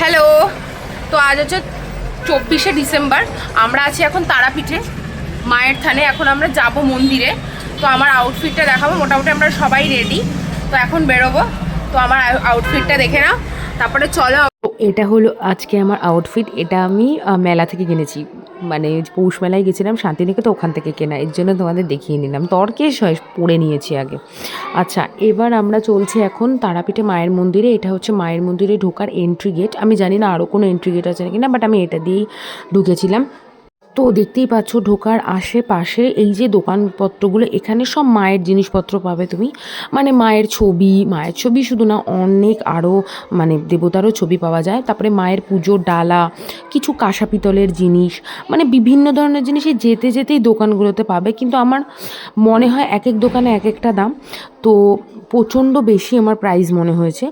Hello, তো আজ হচ্ছে 24শে ডিসেম্বর। আমরা আছি এখন তারাপীঠে মায়ের থানে। এখন আমরা যাব মন্দিরে। তো আমার আউটফিটটা দেখাবো। মোটামুটি আমরা সবাই রেডি, তো এখন বেরোবো। তো আমার আউটফিটটা দেখে নাও, তারপরে চলো। এটা হলো আজকে আমার আউটফিট। এটা আমি মেলা থেকে কিনেছি, মানে পৌষ মেলায় গেছিলাম শান্তিনিকেতন, ওখান থেকে কেনা। এর জন্য তোমাদের দেখিয়ে নিলাম। তর্কেশ হয় পরে নিয়েছি আগে। আচ্ছা, এবার আমরা চলছি এখন তারাপীঠে মায়ের মন্দিরে। এটা হচ্ছে মায়ের মন্দিরে ঢোকার এন্ট্রি গেট। আমি জানি না আরও কোনো এন্ট্রি গেট আছে নাকি না, বাট আমি এটা দিয়েই ঢুকেছিলাম। তো দেখতেই পাচ্ছ ঢোকার আশেপাশে এই যে দোকানপত্রগুলো, এখানে সব মায়ের জিনিসপত্র পাবে তুমি। মানে মায়ের ছবি শুধু না, অনেক আরও মানে দেবতারও ছবি পাওয়া যায়। তারপরে মায়ের পুজোর ডালা, কিছু কাঁসা পিতলের জিনিস, মানে বিভিন্ন ধরনের জিনিসই যেতে যেতেই দোকানগুলোতে পাবে। কিন্তু আমার মনে হয় এক এক দোকানে এক একটা দাম, তো প্রচণ্ড বেশি আমার প্রাইস মনে হয়েছে।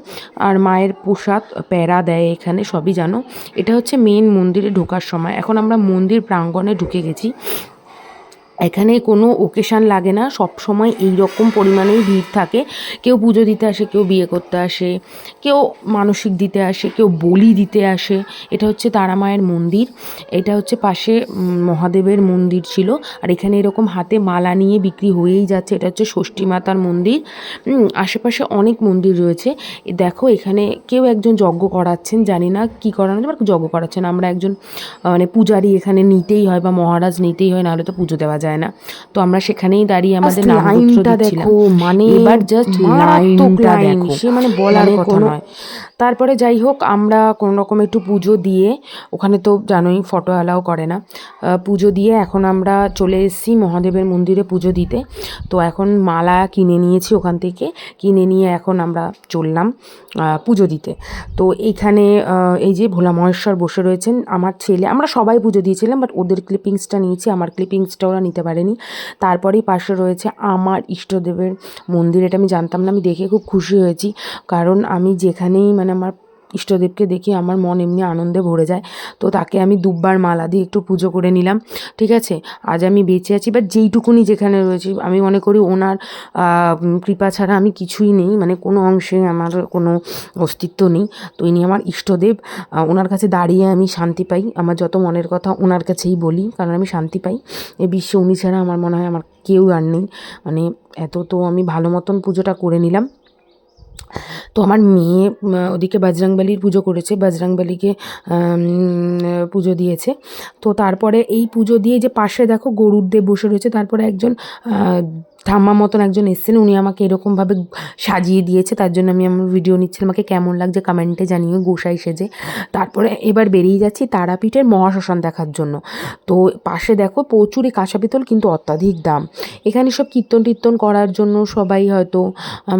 আর মায়ের প্রসাদ প্যারা দেয় এখানে, সবই জানো। এটা হচ্ছে মেন মন্দিরে ঢোকার সময়। এখন আমরা মন্দির প্রাঙ্গণে ঢুকে গেছি। এখানে কোনো ওকেশান লাগে না, সব সময় এই রকম পরিমাণেই ভিড় থাকে। কেউ পুজো দিতে আসে, কেউ বিয়ে করতে আসে, কেউ মানসিক দিতে আসে, কেউ বলি দিতে আসে। এটা হচ্ছে তারা মায়ের মন্দির। এটা হচ্ছে পাশে মহাদেবের মন্দির ছিল। আর এখানে এরকম হাতে মালা নিয়ে বিক্রি হয়েই যাচ্ছে। এটা হচ্ছে ষষ্ঠী মাতার মন্দির। আশেপাশে অনেক মন্দির রয়েছে। দেখো এখানে কেউ একজন যজ্ঞ করাচ্ছেন, জানি না কী করানো যাবে, যজ্ঞ করাচ্ছেন। আমরা একজন মানে পূজারি এখানে নিতেই হয়, বা মহারাজ নিতেই হয়, নাহলে তো পুজো দেওয়া যায় না। তো আমরা সেখানেই দাঁড়িয়ে আমাদের লাইনটা দেখো, মানে এবার জাস্ট লাইনটা দেখো, সে মানে বলার কথা নয়। তারপরে যাই হোক, আমরা কোনো রকম একটু পুজো দিয়ে, ওখানে তো জানোই ফটো অ্যালাও করে না, পুজো দিয়ে এখন আমরা চলে এসেছি মহাদেবের মন্দিরে পুজো দিতে। তো এখন মালা কিনে নিয়েছি ওখান থেকে, কিনে নিয়ে এখন আমরা চললাম পুজো দিতে। তো এইখানে এই যে ভোলা মহেশ্বর বসে রয়েছেন, আমার ছেলে, আমরা সবাই পুজো দিয়েছিলাম, বাট ওদের ক্লিপিংসটা নিয়েছি, আমার ক্লিপিংসটা ওরা নিতে পারেনি। তারপরেই পাশে রয়েছে আমার ইষ্টদেবের মন্দির। এটা আমি জানতাম না, আমি দেখে খুব খুশি হয়েছি। কারণ আমি যেখানেই মানে আমার ইষ্টদেবকে দেখি আমার মন এমনি আনন্দে ভরে যায়। তো তাকে আমি দুব্বার মালা দিয়ে একটু পুজো করে নিলাম। ঠিক আছে, আজ আমি বেঁচে আছি, বাট যেইটুকুনি যেখানে রয়েছি আমি মনে করি ওনার কৃপা ছাড়া আমি কিছুই নেই, মানে কোনো অংশে আমার কোনো অস্তিত্ব নেই। তো ইনি আমার ইষ্টদেব। ওনার কাছে দাঁড়িয়ে আমি শান্তি পাই। আমার যত মনের কথা ওনার কাছেই বলি, কারণ আমি শান্তি পাই। এই বিশ্বে উনি ছাড়া আমার মনে হয় আমার কেউ আর নেই। মানে এত তো আমি ভালো মতন পুজোটা করে নিলাম। তো আমার মেয়ে ওদিকে বজরংবলীর পুজো করেছে, বজরংবলীকে পুজো দিয়েছে। তো তারপরে এই পুজো দিয়ে যে পাশে দেখো গরুর দেব বসে রয়েছে, তারপরে একজন ঠাম্মা মতন একজন এসেছেন, উনি আমাকে এরকমভাবে সাজিয়ে দিয়েছে। তার জন্য আমি আমার ভিডিও নিচ্ছিলাম। আমাকে কেমন লাগছে কমেন্টে জানিও গোসাই সেজে। তারপরে এবার বেরিয়ে যাচ্ছি তারাপীঠের মহাশ্মশান দেখার জন্য। তো পাশে দেখো প্রচুরই কাঁসা পিতল, কিন্তু অত্যাধিক দাম। এখানে সব কীর্তন টীর্তন করার জন্য সবাই হয়তো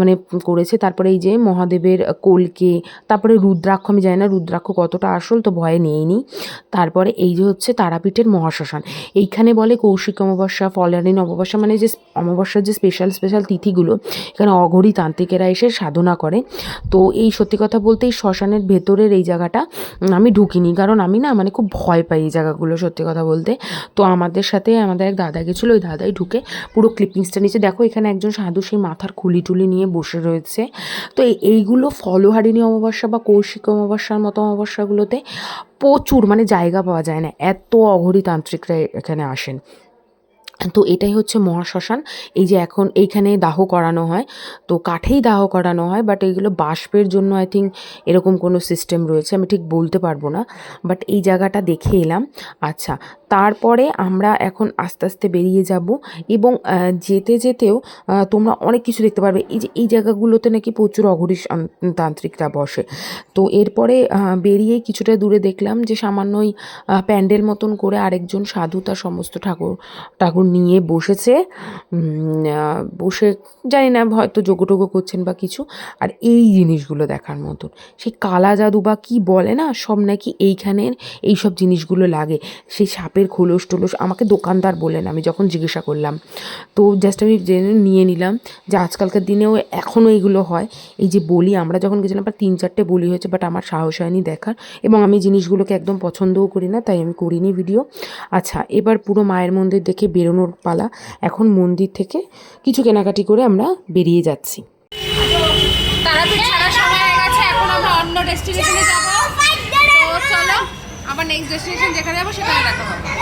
মানে করেছে। তারপরে এই যে মহাদেবের কলকে, তারপরে রুদ্রাক্ষ, আমি জানি না রুদ্রাক্ষ কতটা আসল, তো ভয়ে নিইনি। তারপরে এই যে হচ্ছে তারাপীঠের মহাশ্মশান। এইখানে বলে কৌশিক অমাবস্যা, ফলারিন অমাবস্যা, মানে যে অমাবস্যার যে স্পেশাল তিথিগুলো, এখানে অঘরী তান্ত্রিকেরা এসে সাধনা করে। তো এই সত্যি কথা বলতে এই শ্মশানের ভেতরের এই জায়গাটা আমি ঢুকিনি, কারণ আমি না মানে খুব ভয় পাই এই জায়গাগুলো, সত্যি কথা বলতে। তো আমাদের সাথে আমাদের এক দাদা গেছিলো, ওই দাদাই ঢুকে পুরো ক্লিপিংসটা নিচে। দেখো এখানে একজন সাধু সেই মাথার খুলি টুলি নিয়ে বসে রয়েছে। তো এইগুলো ফলহারিণী অমাবস্যা বা কৌশিক অমাবস্যার মতো অমাবস্যাগুলোতে প্রচুর মানে জায়গা পাওয়া যায় না, এত অঘরী তান্ত্রিকরা এখানে আসেন। তো এটাই হচ্ছে মহাশ্মশান। এই যে এখন এইখানে দাহ করানো হয়, তো কাঠেই দাহ করানো হয়, বাট এইগুলো বাষ্পের জন্য আই থিঙ্ক এরকম কোনো সিস্টেম রয়েছে, আমি ঠিক বলতে পারবো না। বাট এই জায়গাটা দেখে এলাম। আচ্ছা, তারপরে আমরা এখন আস্তে আস্তে বেরিয়ে যাব, এবং যেতে যেতেও তোমরা অনেক কিছু দেখতে পারবে। এই যে এই জায়গাগুলোতে নাকি প্রচুর অঘরী তান্ত্রিকরা বসে। তো এরপরে বেরিয়ে কিছুটা দূরে দেখলাম যে সামান্যই প্যান্ডেল মতন করে আরেকজন সাধু তার সমস্ত ঠাকুর নিয়ে বসেছে। বসে জানি না হয়তো যোগটোগো করছেন বা কিছু। আর এই জিনিসগুলো দেখার মতন, সেই কালা জাদু বা কি বলে না, সব নাকি এইখানের এইসব জিনিসগুলো লাগে। সেই সাপের খোলস টোলস আমাকে দোকানদার বললেন, আমি যখন জিজ্ঞাসা করলাম, তো জাস্ট আমি জেনে নিয়ে নিলাম যে আজকালকার দিনেও এখনও এইগুলো হয়। এই যে বলি, আমরা যখন গেছিলাম 3-4টে বলি হয়েছে, বাট আমার সাহস হয়নি দেখার, এবং আমি জিনিসগুলোকে একদম পছন্দও করি না, তাই আমি করিনি ভিডিও। আচ্ছা, এবার পুরো মায়ের মন্দির দেখে বেরোনোর পালা। এখন মন্দির থেকে কিছু কেনাকাটি করে আমরা বেরিয়ে যাচ্ছি। তারাপীঠ ছাড়ার সময় হয়ে গেছে, এখন আমরা অন্য ডেস্টিনেশনে যাব। নেক্সট ডেস্টিনেশন যেখানে যাবো সেখানে দেখা হবে।